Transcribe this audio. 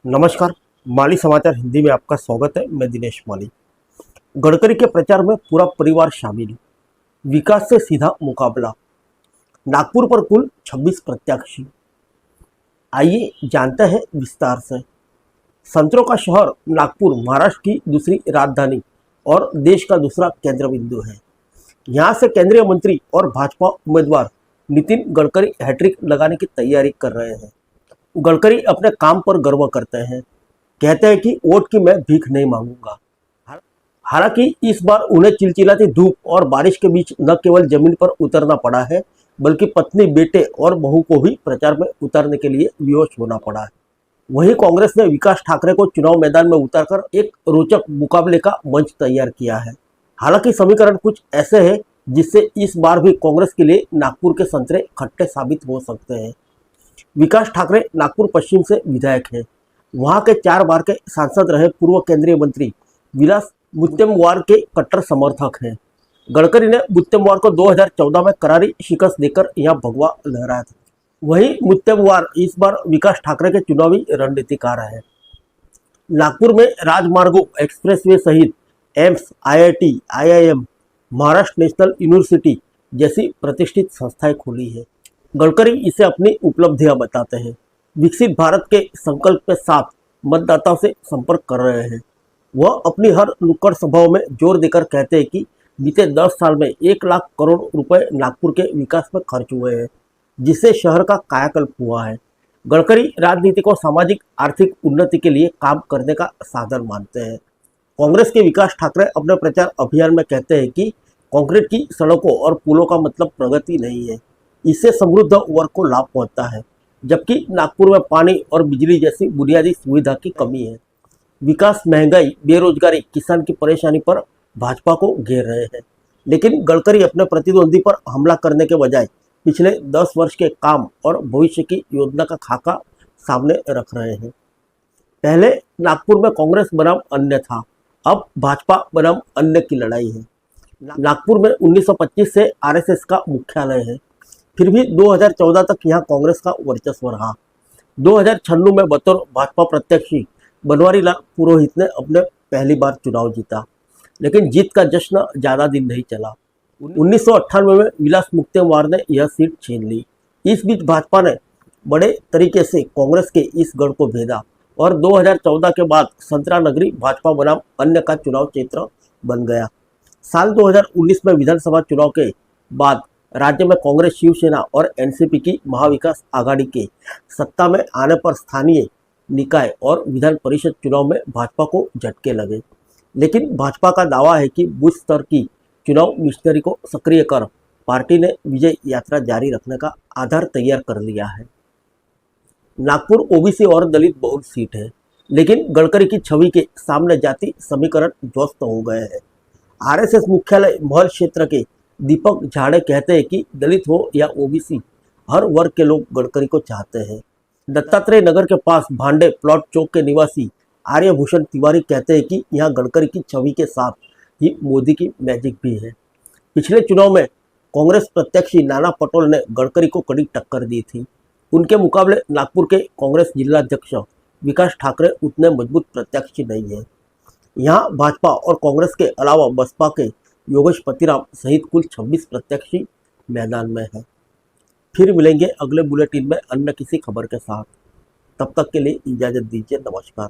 नमस्कार। माली समाचार हिंदी में आपका स्वागत है। मैं दिनेश माली। गडकरी के प्रचार में पूरा परिवार शामिल, विकास से सीधा मुकाबला। नागपुर पर कुल 26 प्रत्याशी। आइए जानते हैं विस्तार से। संतरों का शहर नागपुर महाराष्ट्र की दूसरी राजधानी और देश का दूसरा केंद्र बिंदु है। यहाँ से केंद्रीय मंत्री और भाजपा उम्मीदवार नितिन गडकरी हैट्रिक लगाने की तैयारी कर रहे हैं। गडकरी अपने काम पर गर्व करते हैं, कहते हैं कि वोट की मैं भीख नहीं मांगूंगा। हालांकि इस बार उन्हें चिलचिलाती धूप और बारिश के बीच न केवल जमीन पर उतरना पड़ा है, बल्कि पत्नी, बेटे और बहू को भी प्रचार में उतारने के लिए विवश होना पड़ा है। वहीं कांग्रेस ने विकास ठाकरे को चुनाव मैदान में उतारकर एक रोचक मुकाबले का मंच तैयार किया है। हालांकि समीकरण कुछ ऐसे है जिससे इस बार भी कांग्रेस के लिए नागपुर के संतरे खट्टे साबित हो सकते हैं। विकास ठाकरे नागपुर पश्चिम से विधायक हैं। वहां के 4 बार के सांसद रहे पूर्व केंद्रीय मंत्री विलास मुत्तेमवार के कट्टर समर्थक हैं। गडकरी ने मुत्तेमवार को 2014 में करारी शिकस्त देकर यहां भगवा लहराया था। वहीं मुत्तेमवार इस बार विकास ठाकरे के चुनावी रणनीतिकार है। नागपुर में राजमार्गों, एक्सप्रेसवे सहित AIIMS, IIT, IIM, Maharashtra national university जैसी प्रतिष्ठित संस्थाएं खुली है। गडकरी इसे अपनी उपलब्धियां बताते हैं। विकसित भारत के संकल्प के साथ मतदाताओं से संपर्क कर रहे हैं। वह अपनी हर नुक्कड़ सभाओं में जोर देकर कहते हैं कि बीते 10 साल में 1 लाख करोड़ रुपए नागपुर के विकास में खर्च हुए हैं, जिससे शहर का कायाकल्प हुआ है। गडकरी राजनीति को सामाजिक आर्थिक उन्नति के लिए काम करने का साधन मानते हैं। कांग्रेस के विकास ठाकरे अपने प्रचार अभियान में कहते हैं कि कंक्रीट की सड़कों और पुलों का मतलब प्रगति नहीं है, इससे समृद्ध वर्ग को लाभ पहुंचता है, जबकि नागपुर में पानी और बिजली जैसी बुनियादी सुविधा की कमी है। विकास, महंगाई, बेरोजगारी, किसान की परेशानी पर भाजपा को घेर रहे हैं, लेकिन गडकरी अपने प्रतिद्वंदी पर हमला करने के बजाय पिछले 10 वर्ष के काम और भविष्य की योजना का खाका सामने रख रहे हैं। पहले नागपुर में कांग्रेस बनाम अन्य था, अब भाजपा बनाम अन्य की लड़ाई है। नागपुर में 1925 से RSS का मुख्यालय है, फिर भी 2014 तक यहां कांग्रेस का वर्चस्व रहा। 2096 में बतौर भाजपा प्रत्याशी बनवारीलाल पुरोहित ने अपने पहली बार चुनाव जीता, लेकिन जीत का जश्न ज्यादा दिन नहीं चला। 1998 में विलास मुत्तेमवार ने यह सीट छीन ली। इस बीच भाजपा ने बड़े तरीके से कांग्रेस के इस गढ़ को भेदा और 2014 के बाद संतरा नगरी भाजपा बनाम अन्य का चुनाव क्षेत्र बन गया। साल 2019 में विधानसभा चुनाव के बाद राज्य में कांग्रेस, शिवसेना और NCP की महाविकास आघाड़ी के सत्ता में आने पर स्थानीय निकाय और विधान परिषद चुनाव में भाजपा को झटके लगे, लेकिन भाजपा का दावा है कि बूथ स्तर की चुनाव मिशनरी को सक्रिय कर पार्टी ने विजय यात्रा जारी रखने का आधार तैयार कर लिया है। नागपुर OBC और दलित बहुल सीट है, लेकिन गडकरी की छवि के सामने जाति समीकरण ध्वस्त हो गए हैं। RSS मुख्यालय महल क्षेत्र के दीपक झाड़े कहते हैं कि दलित हो या OBC, हर वर्ग के लोग गडकरी को चाहते हैं। दत्तात्रेय नगर के पास भांडे प्लॉट चौक के निवासी आर्यभूषण तिवारी कहते हैं कि यहाँ गडकरी की छवि के साथ ही मोदी की मैजिक भी है। पिछले चुनाव में कांग्रेस प्रत्याशी नाना पटोले ने गडकरी को कड़ी टक्कर दी थी। उनके मुकाबले नागपुर के कांग्रेस जिलाध्यक्ष विकास ठाकरे उतने मजबूत प्रत्याशी नहीं है। यहाँ भाजपा और कांग्रेस के अलावा बसपा के योगेश पतिराम सहित कुल 26 प्रत्याशी मैदान में हैं। फिर मिलेंगे अगले बुलेटिन में अन्य किसी खबर के साथ। तब तक के लिए इजाजत दीजिए। नमस्कार।